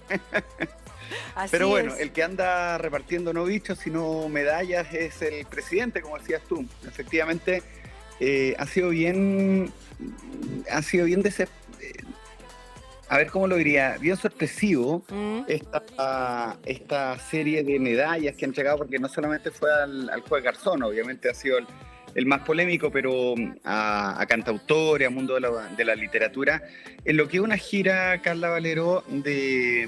Pero Así bueno, es. el que anda repartiendo no bichos, sino medallas es el presidente, como decías tú. Efectivamente, ha sido bien, ha sido bien a ver cómo lo diría, bien sorpresivo Mm, esta serie de medallas que ha entregado, porque no solamente fue al juez Garzón, obviamente ha sido el más polémico, pero a cantautores, a mundo de la literatura, en lo que es una gira, Carla Valero, de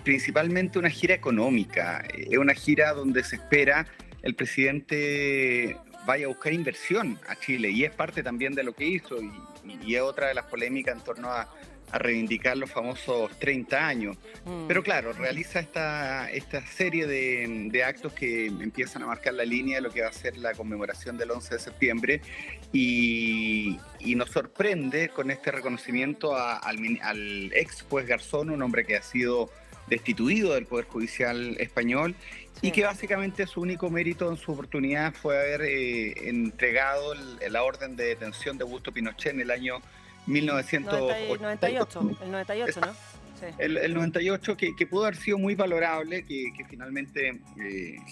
principalmente una gira económica. Es una gira donde se espera el presidente vaya a buscar inversión a Chile, y es parte también de lo que hizo, y es otra de las polémicas en torno a reivindicar los famosos 30 años. Pero mm, claro, realiza esta serie de actos que empiezan a marcar la línea de lo que va a ser la conmemoración del 11 de septiembre, y nos sorprende con este reconocimiento al ex juez Garzón, un hombre que ha sido destituido del Poder Judicial español, y sí. que básicamente su único mérito en su oportunidad fue haber entregado la orden de detención de Augusto Pinochet en el año 98, 1988. el 98, ¿no? Sí. El 98, que pudo haber sido muy valorable, que finalmente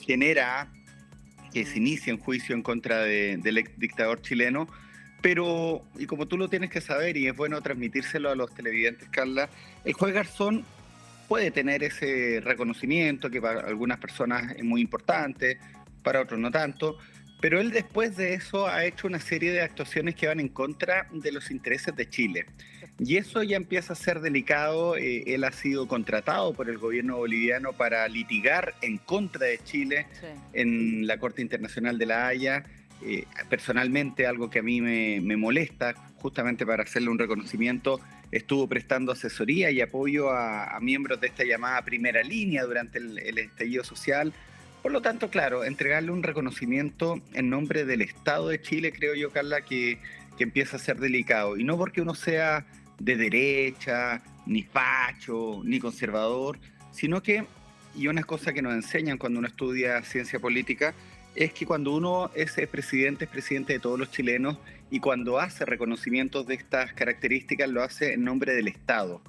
genera que se Mm, inicie un juicio en contra del ex dictador chileno. Pero, y como tú lo tienes que saber, y es bueno transmitírselo a los televidentes, Carla, el juez Garzón puede tener ese reconocimiento que para algunas personas es muy importante, para otros no tanto, pero él después de eso ha hecho una serie de actuaciones que van en contra de los intereses de Chile. Y eso ya empieza a ser delicado. Él ha sido contratado por el gobierno boliviano para litigar en contra de Chile sí. en la Corte Internacional de La Haya. Personalmente, algo que a mí me molesta, justamente para hacerle un reconocimiento, estuvo prestando asesoría y apoyo a miembros de esta llamada primera línea durante el estallido social. Por lo tanto, claro, entregarle un reconocimiento en nombre del Estado de Chile, creo yo, Carla, que empieza a ser delicado. Y no porque uno sea de derecha, ni facho, ni conservador, sino que, y una cosa que nos enseñan cuando uno estudia ciencia política, es que cuando uno es presidente de todos los chilenos, y cuando hace reconocimientos de estas características lo hace en nombre del Estado.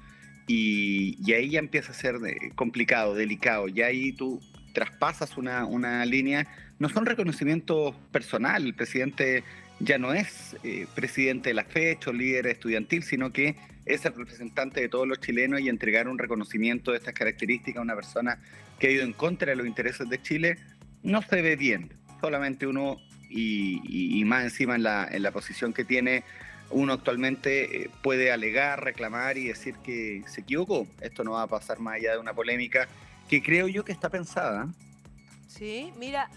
Y ahí ya empieza a ser complicado, delicado. Ya ahí tú traspasas una línea. No son reconocimientos personales. El presidente ya no es presidente de la fecha o líder estudiantil, sino que es el representante de todos los chilenos, y entregar un reconocimiento de estas características a una persona que ha ido en contra de los intereses de Chile no se ve bien. Solamente uno, y más encima en la posición que tiene uno actualmente, puede alegar, reclamar y decir que se equivocó. Esto no va a pasar más allá de una polémica que creo yo que está pensada. Sí, mira,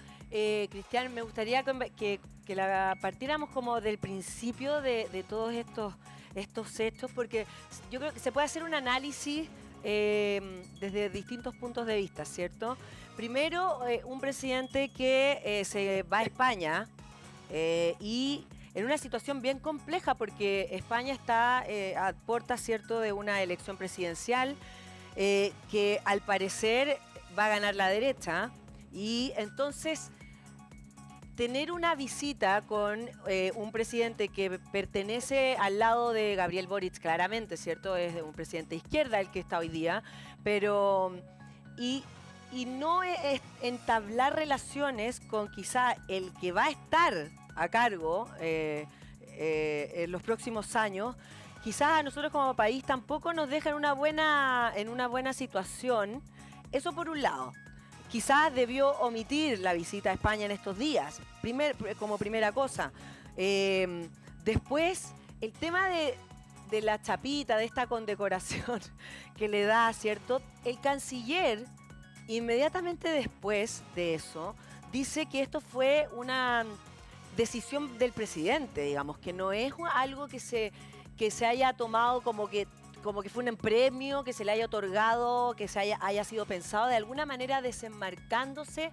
Cristian, me gustaría que la partiéramos como del principio de todos estos hechos, porque yo creo que se puede hacer un análisis desde distintos puntos de vista, ¿cierto? Primero, un presidente que se va a España y en una situación bien compleja, porque España está a puertas, ¿cierto?, de una elección presidencial que al parecer va a ganar la derecha. Y entonces, tener una visita con un presidente que pertenece al lado de Gabriel Boric, claramente, ¿cierto? Es un presidente de izquierda el que está hoy día, pero... Y, y no es entablar relaciones con quizá el que va a estar a cargo en los próximos años, quizás a nosotros como país tampoco nos deja en una buena situación. Eso por un lado. Quizás debió omitir la visita a España en estos días, como primera cosa. Eh, Después, el tema de la chapita, de esta condecoración que le da, ¿cierto? El canciller, inmediatamente después de eso, dice que esto fue una decisión del presidente, digamos, que no es algo que se haya tomado como que fue un premio, que se le haya otorgado, que haya sido pensado de alguna manera desenmarcándose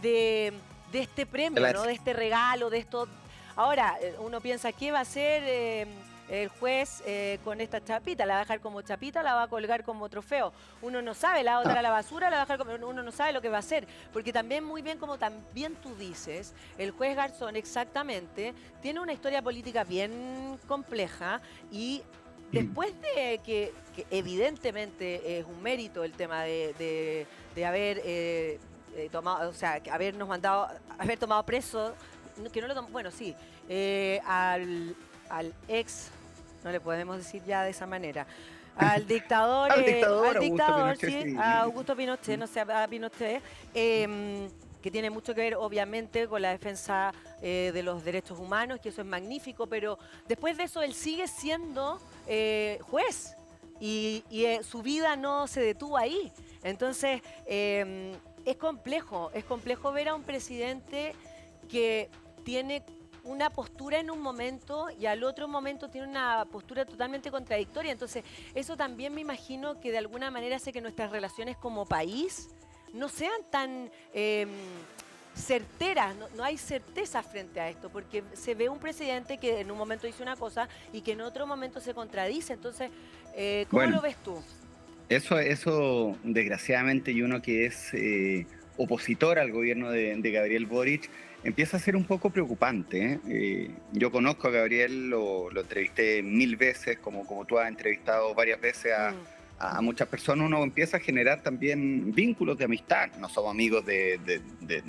de, de este premio, ¿no? De este regalo, de esto. Ahora, uno piensa, ¿qué va a hacer el juez con esta chapita? ¿La va a dejar como chapita? ¿La va a colgar como trofeo? Uno no sabe, la va a botar a la basura, la va a dejar como... Uno no sabe lo que va a hacer. Porque también, muy bien, como también tú dices, el juez Garzón exactamente tiene una historia política bien compleja y después de que evidentemente es un mérito el tema de haber tomado, o sea, que habernos mandado, haber tomado preso, que no lo tomó, bueno, sí, al ex, no le podemos decir ya de esa manera, Al al Augusto dictador, Pinochet, sí, a sí. Augusto Pinochet, no sé, a Pinochet, que tiene mucho que ver, obviamente, con la defensa de los derechos humanos, que eso es magnífico, pero después de eso él sigue siendo juez y su vida no se detuvo ahí. Entonces, es complejo ver a un presidente que tiene una postura en un momento y al otro momento tiene una postura totalmente contradictoria. Entonces, eso también me imagino que de alguna manera hace que nuestras relaciones como país no sean tan certeras, no hay certeza frente a esto, porque se ve un presidente que en un momento dice una cosa y que en otro momento se contradice. Entonces, ¿cómo Bueno, lo ves tú? eso desgraciadamente, y uno que es opositor al gobierno de Gabriel Boric, empieza a ser un poco preocupante. Yo conozco a Gabriel, lo entrevisté 1000 veces, como tú has entrevistado varias veces Mm, a muchas personas. Uno empieza a generar también vínculos de amistad. No somos amigos de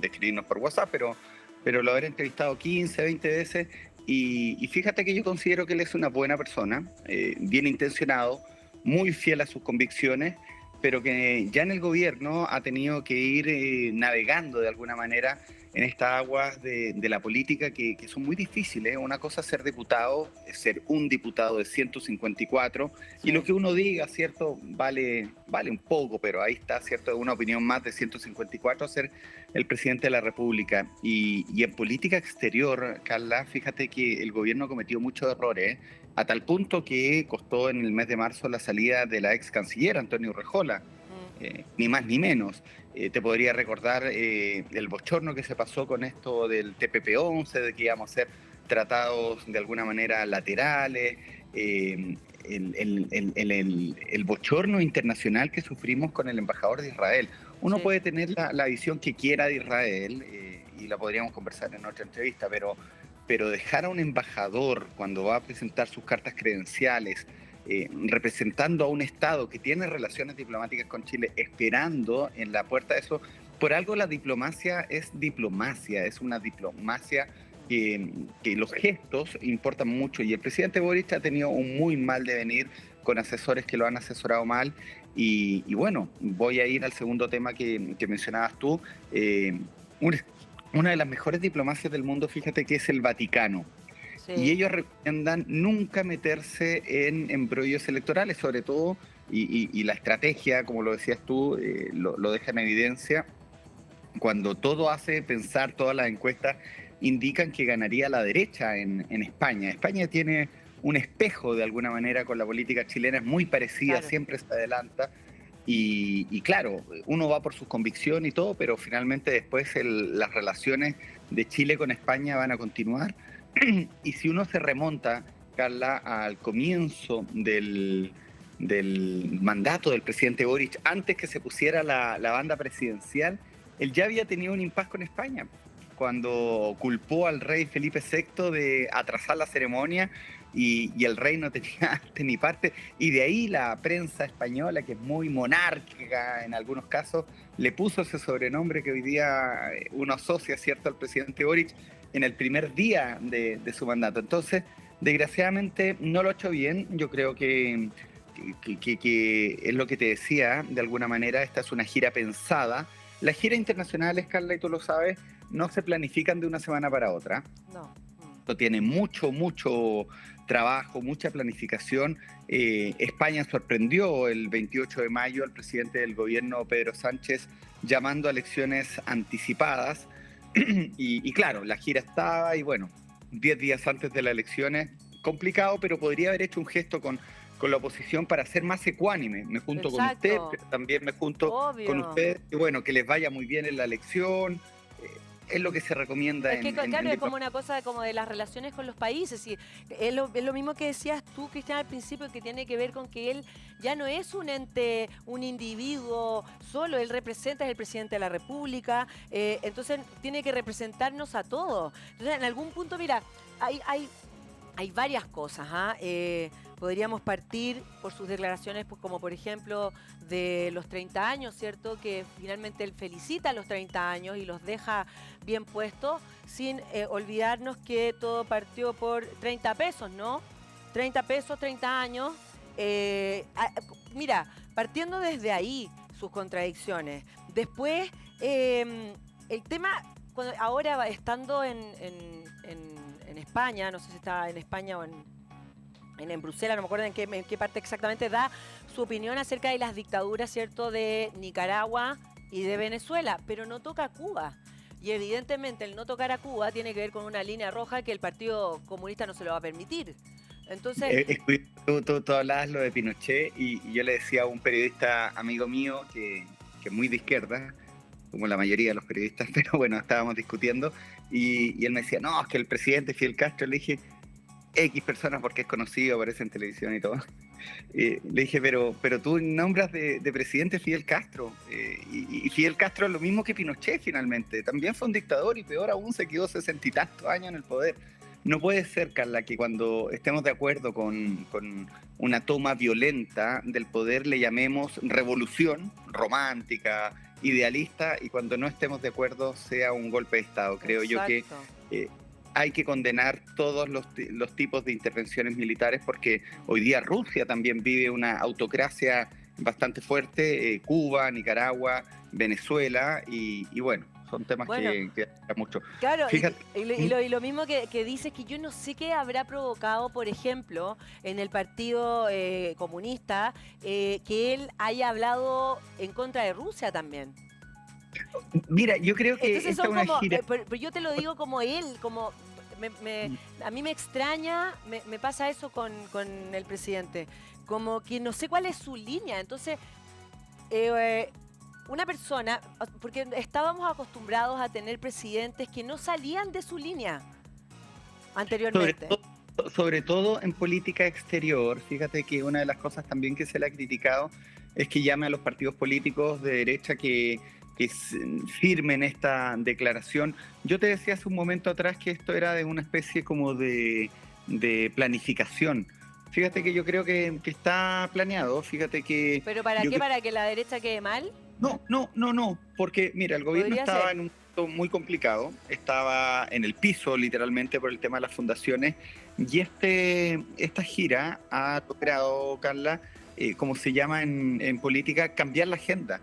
escribirnos por WhatsApp, pero lo habré entrevistado 15, 20 veces. Y fíjate que yo considero que él es una buena persona, bien intencionado, muy fiel a sus convicciones, pero que ya en el gobierno ha tenido que ir navegando de alguna manera en estas aguas de la política que son muy difíciles. Una cosa es ser diputado, es ser un diputado de 154, y lo sí, que uno diga, ¿cierto? Vale un poco, pero ahí está, ¿cierto? Una opinión más de 154, ser el presidente de la República. Y en política exterior, Carla, fíjate que el gobierno cometió muchos errores, a tal punto que costó en el mes de marzo la salida de la ex canciller Antonio Urrejola, mm, ni más ni menos. Te podría recordar el bochorno que se pasó con esto del TPP-11, de que íbamos a ser tratados de alguna manera laterales, el bochorno internacional que sufrimos con el embajador de Israel. Uno sí. puede tener la visión que quiera de Israel, y la podríamos conversar en otra entrevista, pero dejar a un embajador cuando va a presentar sus cartas credenciales, representando a un Estado que tiene relaciones diplomáticas con Chile, esperando en la puerta de eso, por algo la diplomacia, es una diplomacia que los gestos importan mucho, y el presidente Boric ha tenido un muy mal devenir con asesores que lo han asesorado mal. Y bueno, voy a ir al segundo tema que mencionabas tú. Un, una de las mejores diplomacias del mundo, fíjate que es el Vaticano. Y Sí, ellos recomiendan nunca meterse en embrollos electorales, sobre todo, y la estrategia, como lo decías tú, lo deja en evidencia, cuando todo hace pensar, todas las encuestas indican que ganaría la derecha en España. España tiene un espejo de alguna manera con la política chilena, es muy parecida, claro. siempre se adelanta. Y claro, uno va por sus convicciones y todo, pero finalmente después las relaciones de Chile con España van a continuar. Y si uno se remonta, Carla, al comienzo del mandato del presidente Boric, antes que se pusiera la banda presidencial, él ya había tenido un impasse con España, cuando culpó al rey Felipe VI de atrasar la ceremonia, y el rey no tenía arte ni parte, y de ahí la prensa española, que es muy monárquica en algunos casos, le puso ese sobrenombre que hoy día uno asocia, ¿cierto?, al presidente Boric en el primer día de su mandato. Entonces, desgraciadamente no lo ha hecho bien. Yo creo que es lo que te decía, de alguna manera, esta es una gira pensada. Las giras internacionales, Carla, y tú lo sabes, no se planifican de una semana para otra. No. Esto tiene mucho trabajo, mucha planificación. España sorprendió el 28 de mayo al presidente del gobierno, Pedro Sánchez, llamando a elecciones anticipadas. Y claro, la gira estaba, y bueno, 10 días antes de las elecciones, complicado, pero podría haber hecho un gesto con la oposición para ser más ecuánime. Me junto con usted, Exacto, pero también me junto con obvio. usted, y bueno, que les vaya muy bien en la elección. Es lo que se recomienda Es que, en claro, es como diplomacia. una cosa como de las relaciones con los países. Y es lo mismo que decías tú, Cristian, al principio, que tiene que ver con que él ya no es un ente, un individuo solo. Él representa, es el presidente de la República. Entonces, tiene que representarnos a todos. Entonces, en algún punto, mira, hay varias cosas. ¿Ah? Podríamos partir por sus declaraciones, pues, como por ejemplo de los 30 años, ¿cierto? Que finalmente él felicita a los 30 años y los deja bien puestos, sin olvidarnos que todo partió por 30 pesos, ¿no? 30 pesos, 30 años. Mira, partiendo desde ahí sus contradicciones. Después, el tema, ahora estando en España, no sé si está en España o en Bruselas, no me acuerdo en qué parte exactamente, da su opinión acerca de las dictaduras, ¿cierto?, de Nicaragua y de Venezuela, pero no toca a Cuba. Y evidentemente el no tocar a Cuba tiene que ver con una línea roja que el Partido Comunista no se lo va a permitir. Entonces, Tú hablabas lo de Pinochet y yo le decía a un periodista amigo mío que es muy de izquierda, como la mayoría de los periodistas, pero bueno, estábamos discutiendo y él me decía, no, es que el presidente Fidel Castro. Le dije, X personas porque es conocido, aparece en televisión y todo. Le dije, pero tú nombras de presidente Fidel Castro. Y Fidel Castro es lo mismo que Pinochet finalmente. También fue un dictador y peor aún se quedó 60 y tantos años en el poder. No puede ser, Carla, que cuando estemos de acuerdo con una toma violenta del poder le llamemos revolución romántica, idealista, y cuando no estemos de acuerdo sea un golpe de Estado. Creo yo que hay que condenar todos los tipos de intervenciones militares porque hoy día Rusia también vive una autocracia bastante fuerte, Cuba, Nicaragua, Venezuela y bueno, son temas que mucho. Claro, Fíjate, y lo mismo que dices, que yo no sé qué habrá provocado, por ejemplo, en el Partido Comunista, que él haya hablado en contra de Rusia también. Mira, yo creo que entonces esta es una gira. pero yo te lo digo como él, como a mí me extraña, me pasa eso con el presidente, como que no sé cuál es su línea. Entonces, una persona, porque estábamos acostumbrados a tener presidentes que no salían de su línea anteriormente. Sobre todo en política exterior, fíjate que una de las cosas también que se le ha criticado es que llame a los partidos políticos de derecha que firmen esta declaración. Yo te decía hace un momento atrás que esto era de una especie como de planificación. Fíjate que yo creo que está planeado, fíjate que... ¿Pero para qué? ¿Para que la derecha quede mal? No, porque mira, el gobierno estaba en un momento muy complicado, estaba en el piso literalmente por el tema de las fundaciones, y esta gira ha logrado, Carla, como se llama en política, cambiar la agenda.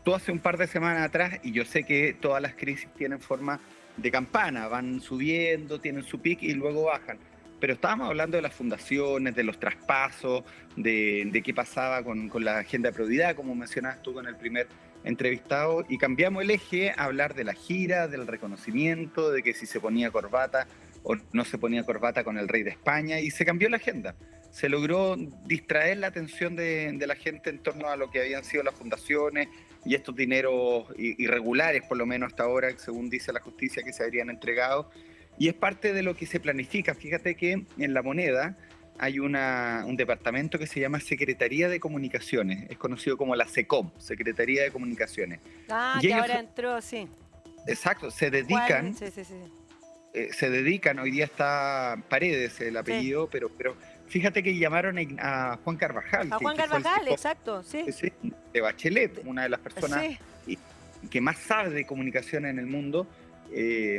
Tú hace un par de semanas atrás, y yo sé que todas las crisis tienen forma de campana, van subiendo, tienen su pic y luego bajan. Pero estábamos hablando de las fundaciones, de los traspasos, de qué pasaba con la agenda de probidad, como mencionabas tú con el primer entrevistado, y cambiamos el eje a hablar de la gira, del reconocimiento, de que si se ponía corbata o no se ponía corbata con el rey de España, y se cambió la agenda. Se logró distraer la atención de la gente en torno a lo que habían sido las fundaciones y estos dineros irregulares, por lo menos hasta ahora, según dice la justicia, que se habrían entregado. Y es parte de lo que se planifica. Fíjate que en La Moneda hay un departamento que se llama Secretaría de Comunicaciones. Es conocido como la SECOM, Secretaría de Comunicaciones. Y que ahora entró, sí. Exacto, se dedican... Sí. Se dedican, hoy día está Paredes el apellido, pero fíjate que llamaron a Juan Carvajal. A Juan Carvajal, exacto, sí. De Bachelet, una de las personas que más sabe de comunicación en el mundo,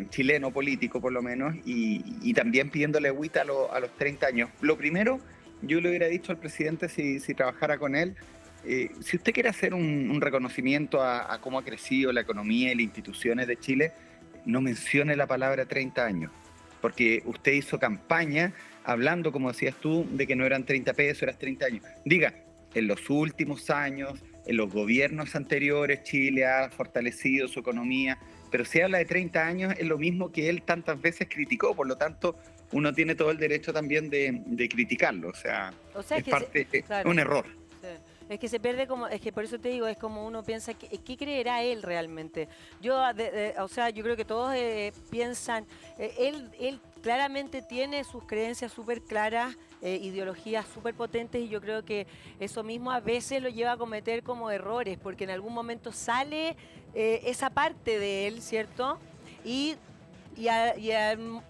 chileno político por lo menos, y también pidiéndole agüita a los 30 años. Lo primero, yo le hubiera dicho al presidente si trabajara con él, si usted quiere hacer un reconocimiento a cómo ha crecido la economía y las instituciones de Chile, no mencione la palabra 30 años, porque usted hizo campaña hablando, como decías tú, de que no eran 30 pesos, eran 30 años. Diga, en los últimos años, en los gobiernos anteriores, Chile ha fortalecido su economía, pero si habla de 30 años es lo mismo que él tantas veces criticó, por lo tanto, uno tiene todo el derecho también de criticarlo, o sea es un error. Es que se pierde es que por eso te digo, es como uno piensa, ¿qué creerá él realmente? Yo creo que todos piensan, él claramente tiene sus creencias súper claras, ideologías súper potentes, y yo creo que eso mismo a veces lo lleva a cometer como errores, porque en algún momento sale esa parte de él, ¿cierto? Y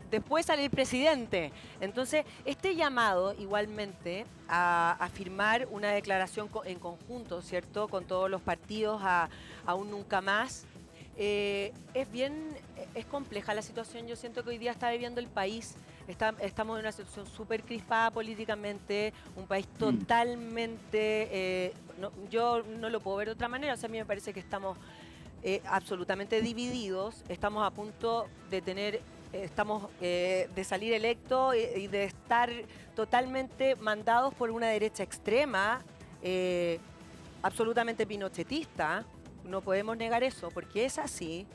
después sale el presidente. Entonces, este llamado igualmente a firmar una declaración en conjunto, ¿cierto? Con todos los partidos a un nunca más. Es compleja la situación. Yo siento que hoy día está viviendo el país. Estamos en una situación súper crispada políticamente, un país totalmente... yo no lo puedo ver de otra manera. O sea, a mí me parece que estamos absolutamente divididos. Estamos a punto de de salir electos y de estar totalmente mandados por una derecha extrema, absolutamente pinochetista. No podemos negar eso, porque es así.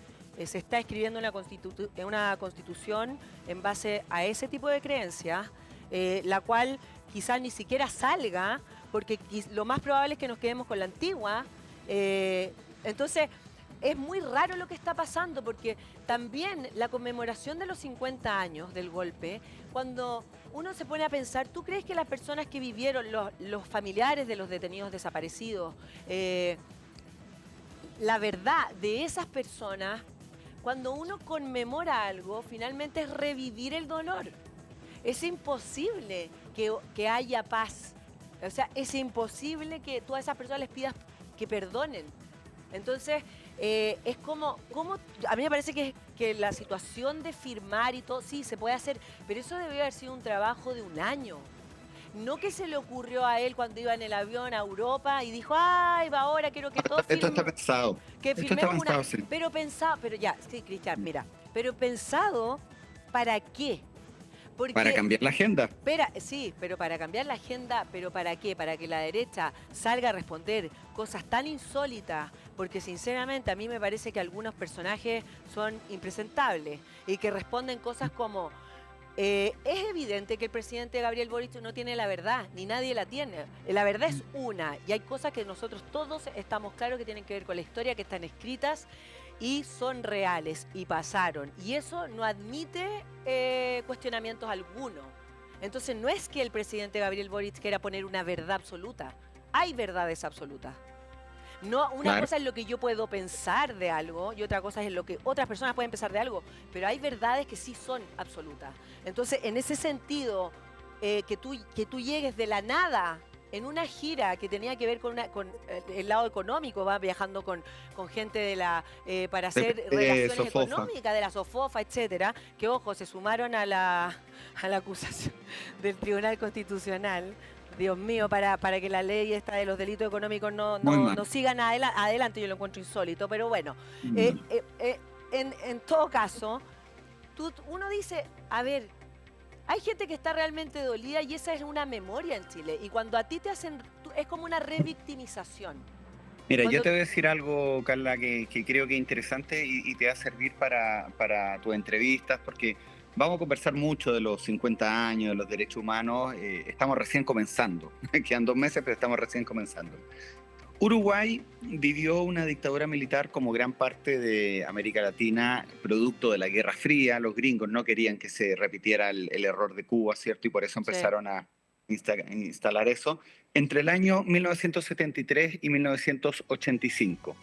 Se está escribiendo una constitución en base a ese tipo de creencias, la cual quizás ni siquiera salga, porque lo más probable es que nos quedemos con la antigua. Entonces, es muy raro lo que está pasando, porque también la conmemoración de los 50 años del golpe, cuando uno se pone a pensar, ¿tú crees que las personas que vivieron, los familiares de los detenidos desaparecidos, la verdad de esas personas, cuando uno conmemora algo, finalmente es revivir el dolor? Es imposible que haya paz. O sea, es imposible que tú a esas personas les pidas que perdonen. Entonces, es como, a mí me parece que la situación de firmar y todo, sí, se puede hacer, pero eso debe haber sido un trabajo de un año. No que se le ocurrió a él cuando iba en el avión a Europa y dijo, ay, va ahora, quiero que todos Esto está pensado. que Esto está firmemos pensado, sí. Pero pensado, pero ya, sí, Cristian, mira, pero pensado, ¿para qué? Porque, Para cambiar la agenda. sí, pero para cambiar la agenda, ¿pero para qué? Para que la derecha salga a responder cosas tan insólitas, porque sinceramente a mí me parece que algunos personajes son impresentables y que responden cosas como... es evidente que el presidente Gabriel Boric no tiene la verdad, ni nadie la tiene. La verdad es una, y hay cosas que nosotros todos estamos claros que tienen que ver con la historia, que están escritas y son reales y pasaron. Y eso no admite cuestionamientos alguno. Entonces no es que el presidente Gabriel Boric quiera poner una verdad absoluta. Hay verdades absolutas. No, una cosa es lo que yo puedo pensar de algo y otra cosa es lo que otras personas pueden pensar de algo, pero hay verdades que sí son absolutas. Entonces, en ese sentido, que tú llegues de la nada en una gira que tenía que ver con el lado económico, va viajando con gente para hacer relaciones económicas, de la SOFOFA, etcétera, que, ojo, se sumaron a la acusación del Tribunal Constitucional. Dios mío, para que la ley esta de los delitos económicos no sigan adelante, yo lo encuentro insólito, pero bueno, en todo caso, uno dice, a ver, hay gente que está realmente dolida y esa es una memoria en Chile, y cuando a ti te hacen, es como una revictimización. Mira, yo te voy a decir algo, Carla, que creo que es interesante y te va a servir para tus entrevistas, porque vamos a conversar mucho de los 50 años, de los derechos humanos. Estamos recién comenzando. Quedan 2 meses, pero estamos recién comenzando. Uruguay vivió una dictadura militar como gran parte de América Latina, producto de la Guerra Fría. Los gringos no querían que se repitiera el error de Cuba, ¿cierto? Y por eso empezaron a instalar eso entre el año 1973 y 1985.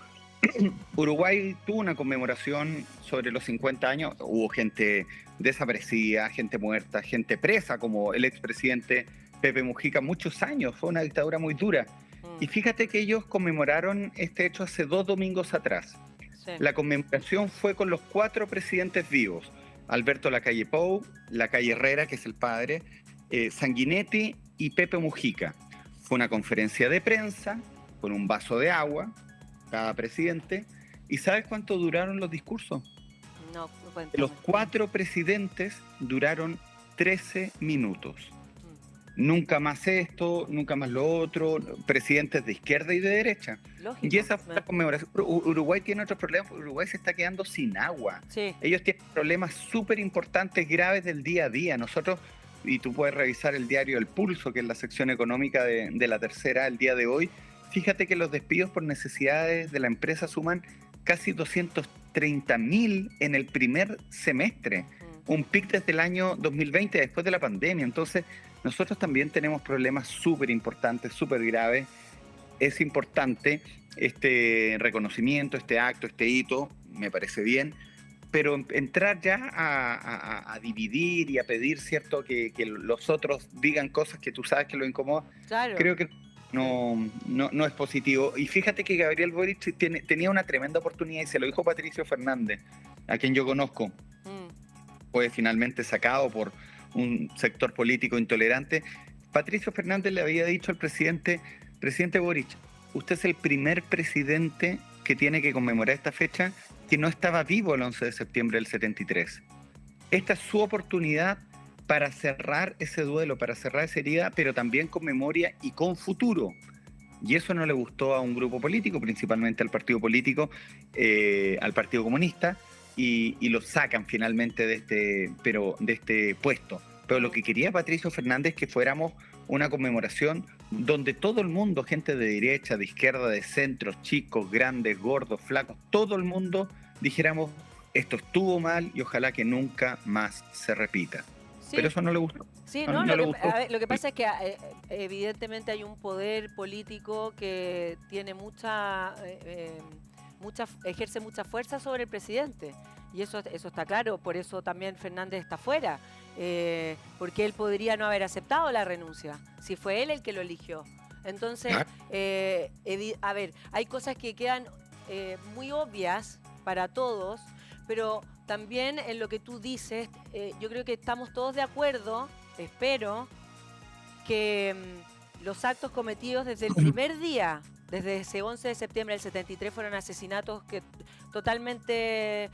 Uruguay tuvo una conmemoración sobre los 50 años. Hubo gente desaparecida, gente muerta, gente presa, como el expresidente Pepe Mujica, muchos años. Fue una dictadura muy dura. Y fíjate que ellos conmemoraron este hecho hace 2 domingos atrás. Sí. La conmemoración fue con los 4 presidentes vivos: Alberto Lacalle Pou, Lacalle Herrera, que es el padre, Sanguinetti y Pepe Mujica. Fue una conferencia de prensa con un vaso de agua cada presidente. ¿Y sabes cuánto duraron los discursos? No, cuéntame. Los 4 presidentes duraron 13 minutos. Nunca más esto, nunca más lo otro, presidentes de izquierda y de derecha. Lógico, y esa fue la conmemoración. Uruguay tiene otros problemas, Uruguay se está quedando sin agua. Sí. Ellos tienen problemas súper importantes, graves del día a día. Nosotros, y tú puedes revisar el diario El Pulso, que es la sección económica de La Tercera, el día de hoy. Fíjate que los despidos por necesidades de la empresa suman casi 230.000 en el primer semestre. Un pic desde el año 2020, después de la pandemia. Entonces, nosotros también tenemos problemas súper importantes, súper graves. Es importante este reconocimiento, este acto, este hito, me parece bien, pero entrar ya a dividir y a pedir, ¿cierto?, que los otros digan cosas que tú sabes que lo incomoda, Claro. creo que no es positivo. Y fíjate que Gabriel Boric tenía una tremenda oportunidad y se lo dijo Patricio Fernández, a quien yo conozco. Mm. Fue finalmente sacado por un sector político intolerante. Patricio Fernández le había dicho al presidente Boric, usted es el primer presidente que tiene que conmemorar esta fecha que no estaba vivo el 11 de septiembre del 73. Esta es su oportunidad para cerrar ese duelo, para cerrar esa herida, pero también con memoria y con futuro. Y eso no le gustó a un grupo político, principalmente al partido político, al Partido Comunista, y lo sacan finalmente de este puesto. Pero lo que quería Patricio Fernández es que fuéramos una conmemoración donde todo el mundo, gente de derecha, de izquierda, de centro, chicos, grandes, gordos, flacos, todo el mundo dijéramos, esto estuvo mal y ojalá que nunca más se repita. Sí. Pero eso no le gustó. Sí, No, no, no le gustó. a ver, lo que pasa es que evidentemente hay un poder político que tiene ejerce mucha fuerza sobre el presidente. Y eso está claro, por eso también Fernández está fuera. Porque él podría no haber aceptado la renuncia, si fue él el que lo eligió. Entonces, a ver, hay cosas que quedan muy obvias para todos, pero también en lo que tú dices, yo creo que estamos todos de acuerdo, espero, que los actos cometidos desde el primer día, desde ese 11 de septiembre del 73, fueron asesinatos que totalmente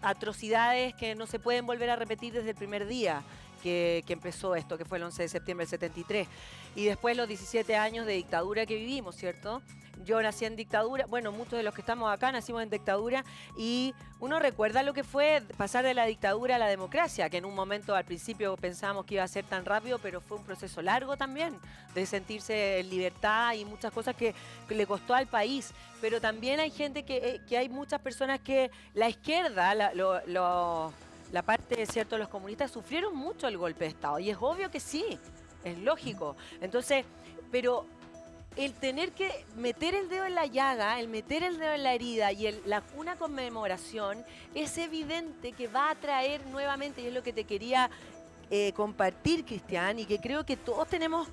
atrocidades que no se pueden volver a repetir desde el primer día que empezó esto, que fue el 11 de septiembre del 73. Y después los 17 años de dictadura que vivimos, ¿cierto? Yo nací en dictadura, bueno, muchos de los que estamos acá nacimos en dictadura y uno recuerda lo que fue pasar de la dictadura a la democracia, que en un momento al principio pensábamos que iba a ser tan rápido, pero fue un proceso largo también, de sentirse en libertad y muchas cosas que le costó al país. Pero también hay gente que hay muchas personas que la izquierda, la parte, ¿cierto?, los comunistas sufrieron mucho el golpe de Estado y es obvio que sí, es lógico. Entonces, pero el tener que meter el dedo en la llaga, el meter el dedo en la herida y una conmemoración, es evidente que va a traer nuevamente, y es lo que te quería compartir, Cristian, y que creo que todos tenemos,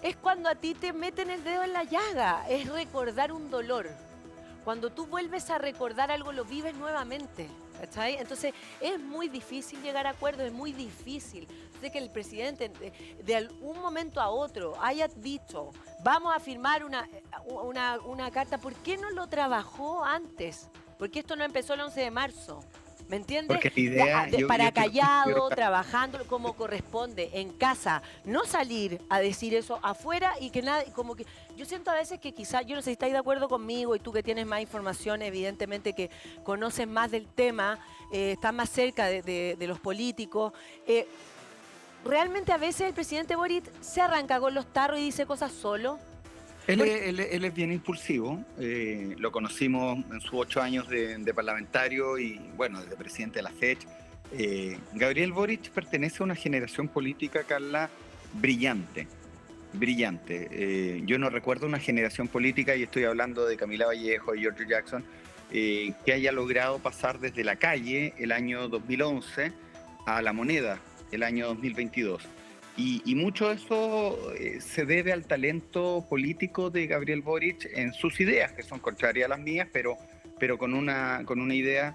es cuando a ti te meten el dedo en la llaga, es recordar un dolor. Cuando tú vuelves a recordar algo, lo vives nuevamente. ¿Cachai? Entonces es muy difícil llegar a acuerdos, es muy difícil. Sé que el presidente de algún momento a otro haya dicho, vamos a firmar una carta. ¿Por qué no lo trabajó antes? ¿Por qué esto no empezó el 11 de marzo? ¿Me entiendes? Porque la idea, Para callado, trabajando como corresponde, en casa. No salir a decir eso afuera y que nada, como que yo siento a veces que quizás, yo no sé si estáis de acuerdo conmigo y tú que tienes más información, evidentemente que conoces más del tema, estás más cerca de los políticos. Realmente a veces el presidente Boric se arranca con los tarros y dice cosas solo. Él es bien impulsivo, lo conocimos en sus 8 años de parlamentario y, bueno, de presidente de la FECH. Gabriel Boric pertenece a una generación política, Carla, brillante. Yo no recuerdo una generación política, y estoy hablando de Camila Vallejo y Giorgio Jackson, que haya logrado pasar desde la calle el año 2011 a la moneda el año 2022. Y mucho de eso se debe al talento político de Gabriel Boric en sus ideas, que son contrarias a las mías, pero con una idea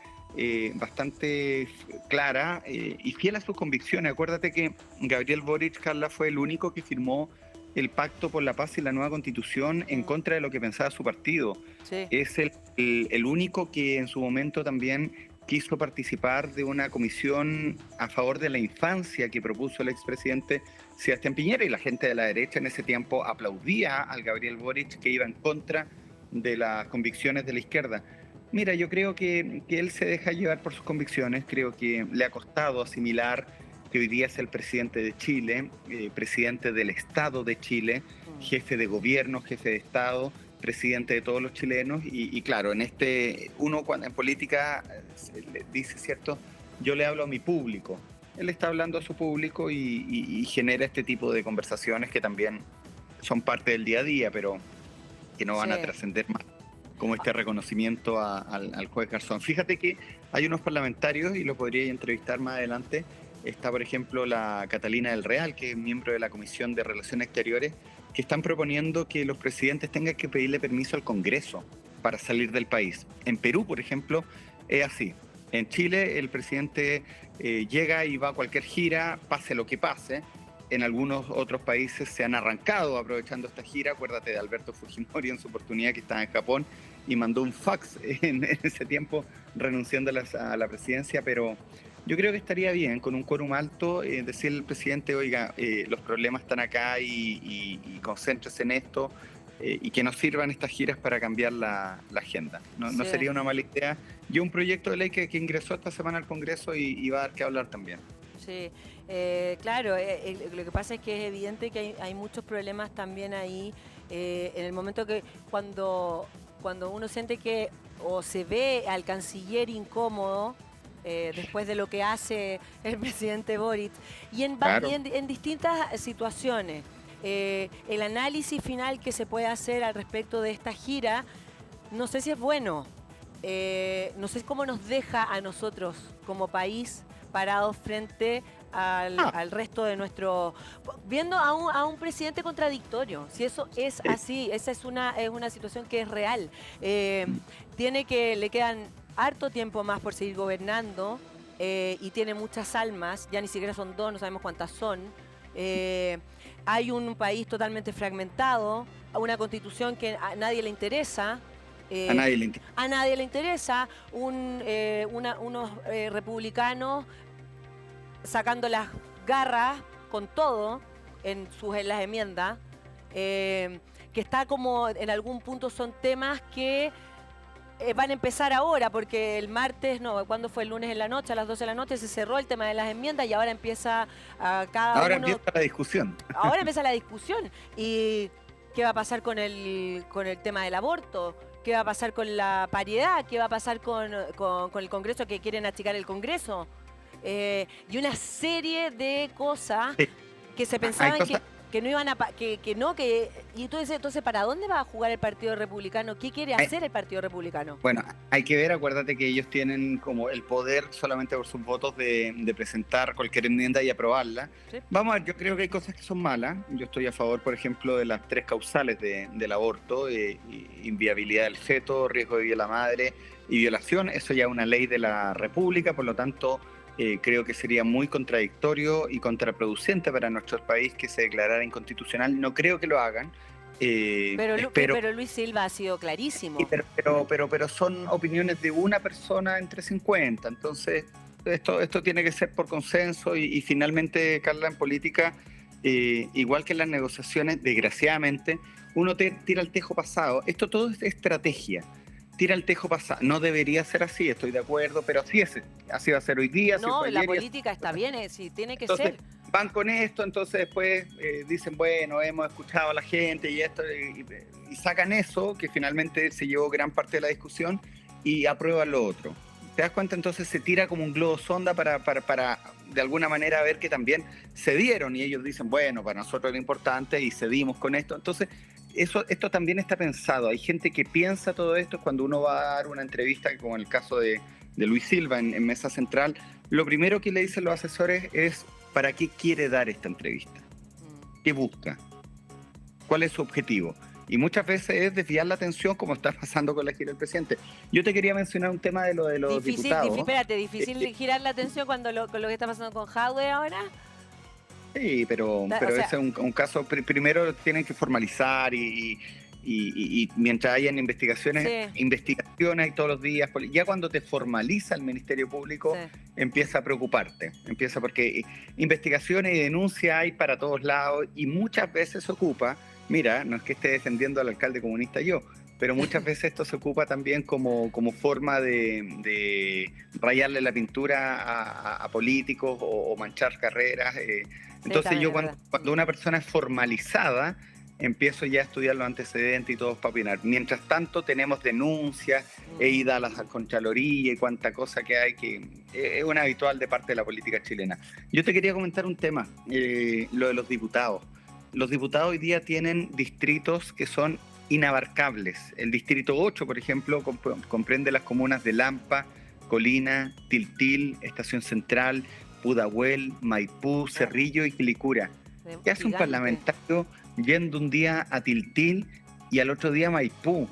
bastante clara y fiel a sus convicciones. Acuérdate que Gabriel Boric, Carla, fue el único que firmó el Pacto por la Paz y la nueva Constitución en contra de lo que pensaba su partido. Sí. Es el único que en su momento también quiso participar de una comisión a favor de la infancia que propuso el expresidente Sebastián Piñera, y la gente de la derecha en ese tiempo aplaudía al Gabriel Boric, que iba en contra de las convicciones de la izquierda. Mira, yo creo que él se deja llevar por sus convicciones, creo que le ha costado asimilar que hoy día es el presidente de Chile, presidente del Estado de Chile, jefe de gobierno, jefe de Estado, presidente de todos los chilenos, y claro, uno cuando en política dice, ¿cierto? Yo le hablo a mi público. Él está hablando a su público y genera este tipo de conversaciones que también son parte del día a día, pero que no van a trascender más. como este reconocimiento al juez Garzón. Fíjate que hay unos parlamentarios, y los podría entrevistar más adelante. Está, por ejemplo, la Catalina del Real, que es miembro de la Comisión de Relaciones Exteriores, que están proponiendo que los presidentes tengan que pedirle permiso al Congreso para salir del país. En Perú, por ejemplo, es así. En Chile, el presidente llega y va a cualquier gira, pase lo que pase. En algunos otros países se han arrancado aprovechando esta gira. Acuérdate de Alberto Fujimori en su oportunidad, que estaba en Japón y mandó un fax en ese tiempo renunciando a la presidencia. Pero yo creo que estaría bien, con un quórum alto, decirle al presidente, oiga, los problemas están acá y concéntrese en esto, y que nos sirvan estas giras para cambiar la agenda. No sería una mala idea. Y un proyecto de ley que ingresó esta semana al Congreso y va a dar que hablar también. Sí, claro, lo que pasa es que es evidente que hay muchos problemas también ahí, en el momento que cuando uno siente que o se ve al canciller incómodo, después de lo que hace el presidente Boric, y Claro. en distintas situaciones. El análisis final que se puede hacer al respecto de esta gira, no sé si es bueno, no sé cómo nos deja a nosotros como país parados frente al resto de nuestro... Viendo a un presidente contradictorio, si eso es así, esa es una situación que es real. Le quedan harto tiempo más por seguir gobernando, y tiene muchas almas, ya ni siquiera son dos, no sabemos cuántas son. Hay un país totalmente fragmentado, una constitución que a nadie le interesa. A nadie le interesa. A nadie le interesa, unos republicanos sacando las garras con todo en las enmiendas, que está como en algún punto son temas que van a empezar ahora, porque el martes, no, ¿cuándo fue? El lunes en la noche, a las 12 de la noche, se cerró el tema de las enmiendas y ahora empieza Ahora empieza la discusión. Ahora empieza la discusión. ¿Y qué va a pasar con el tema del aborto? ¿Qué va a pasar con la paridad? ¿Qué va a pasar con el Congreso, que quieren achicar el Congreso? Y una serie de cosas que se pensaban que no iban a... Y entonces, ¿para dónde va a jugar el Partido Republicano? ¿Qué quiere hacer el Partido Republicano? Bueno, hay que ver, acuérdate que ellos tienen como el poder solamente por sus votos de presentar cualquier enmienda y aprobarla. ¿Sí? Vamos a ver, yo creo que hay cosas que son malas. Yo estoy a favor, por ejemplo, de las 3 causales del aborto: inviabilidad del feto, riesgo de vida de la madre y violación. Eso ya es una ley de la República, por lo tanto... creo que sería muy contradictorio y contraproducente para nuestro país que se declarara inconstitucional. No creo que lo hagan. Pero Luis Silva ha sido clarísimo. Pero son opiniones de una persona entre 50. Entonces, esto tiene que ser por consenso y finalmente, Carla, en política, igual que en las negociaciones, desgraciadamente, uno tira el tejo pasado. Esto todo es estrategia. Tira el tejo pasado. No debería ser así, estoy de acuerdo, pero así va a ser hoy día. No, la política está bien, sí, tiene que ser. Van con esto, entonces después dicen, bueno, hemos escuchado a la gente y esto, y sacan eso, que finalmente se llevó gran parte de la discusión, y aprueban lo otro. ¿Te das cuenta? Entonces se tira como un globo sonda para de alguna manera ver que también cedieron, y ellos dicen, bueno, para nosotros era importante y cedimos con esto. Entonces, esto también está pensado. Hay gente que piensa todo esto. Cuando uno va a dar una entrevista, como en el caso de Luis Silva en Mesa Central, lo primero que le dicen los asesores es ¿para qué quiere dar esta entrevista? ¿Qué busca? ¿Cuál es su objetivo? Y muchas veces es desviar la atención, como está pasando con la gira del presidente. Yo te quería mencionar un tema de lo de los diputados. Difícil girar la atención con lo que está pasando con Jadwe ahora. Sí, pero ese es un caso. Primero tienen que formalizar y mientras hayan investigaciones hay todos los días. Ya cuando te formaliza el Ministerio Público, empieza a preocuparte. Empieza porque investigaciones y denuncias hay para todos lados, y muchas veces se ocupa, mira, no es que esté defendiendo al alcalde comunista yo, pero muchas veces esto se ocupa también como forma de rayarle la pintura a políticos o manchar carreras. Entonces yo cuando una persona es formalizada, empiezo ya a estudiar los antecedentes y todo para opinar. Mientras tanto tenemos denuncias e ida a la Contraloría y cuánta cosa que hay, que es una habitual de parte de la política chilena. Yo te quería comentar un tema, lo de los diputados. Los diputados hoy día tienen distritos que son inabarcables. El Distrito 8, por ejemplo, comprende las comunas de Lampa, Colina, Tiltil, Estación Central, Pudahuel, Maipú, Cerrillo y Quilicura. ¿Qué hace un parlamentario yendo un día a Tiltil y al otro día a Maipú?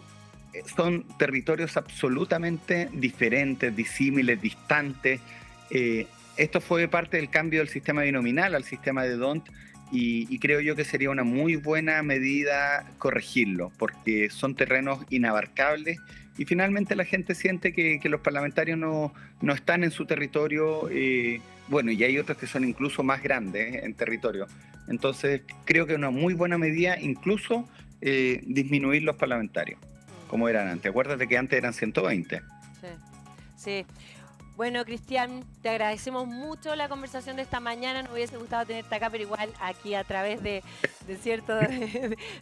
Son territorios absolutamente diferentes, disímiles, distantes. Esto fue parte del cambio del sistema binominal al sistema de DONT, y creo yo que sería una muy buena medida corregirlo, porque son terrenos inabarcables y finalmente la gente siente que los parlamentarios no están en su territorio. Bueno, y hay otros que son incluso más grandes en territorio. Entonces creo que es una muy buena medida incluso disminuir los parlamentarios, como eran antes. Acuérdate que antes eran 120. Sí, sí. Bueno, Cristian, te agradecemos mucho la conversación de esta mañana. Nos hubiese gustado tenerte acá, pero igual aquí a través de cierto...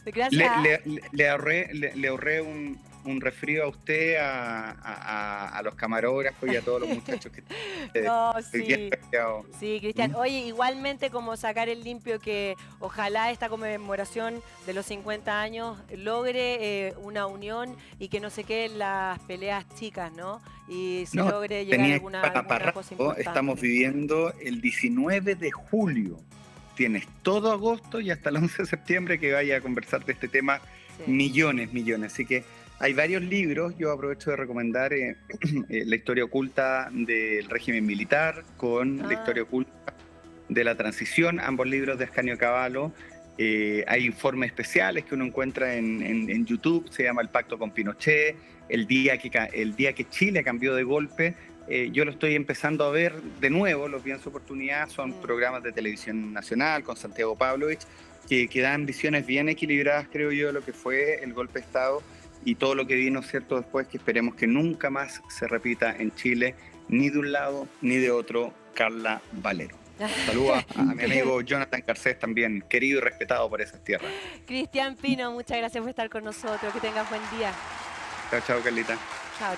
gracias. Le ahorré un resfrío a usted, a los camarógrafos y a todos los muchachos que... No, sí. Sí, Cristian. Oye, igualmente como sacar el limpio, que ojalá esta conmemoración de los 50 años logre una unión y que no se queden las peleas chicas, ¿no? Y se logre llegar a alguna cosa importante. Estamos viviendo el 19 de julio. Tienes todo agosto y hasta el 11 de septiembre que vaya a conversar de este tema. Sí. Millones. Así que hay varios libros. Yo aprovecho de recomendar La historia oculta del régimen militar con La historia oculta de la transición, ambos libros de Ascanio Cavallo. Hay informes especiales que uno encuentra en YouTube, se llama El pacto con Pinochet, el día que Chile cambió de golpe. Yo lo estoy empezando a ver de nuevo, los vi en su oportunidad, son programas de televisión nacional con Santiago Pavlovich, que dan visiones bien equilibradas, creo yo, de lo que fue el golpe de Estado y todo lo que vino, ¿cierto?, después, que esperemos que nunca más se repita en Chile, ni de un lado ni de otro. Carla Valero. Saludos a mi amigo Jonathan Garcés, también querido y respetado por esas tierras. Cristian Pino, muchas gracias por estar con nosotros. Que tengas buen día. Chao, Carlita. Chao.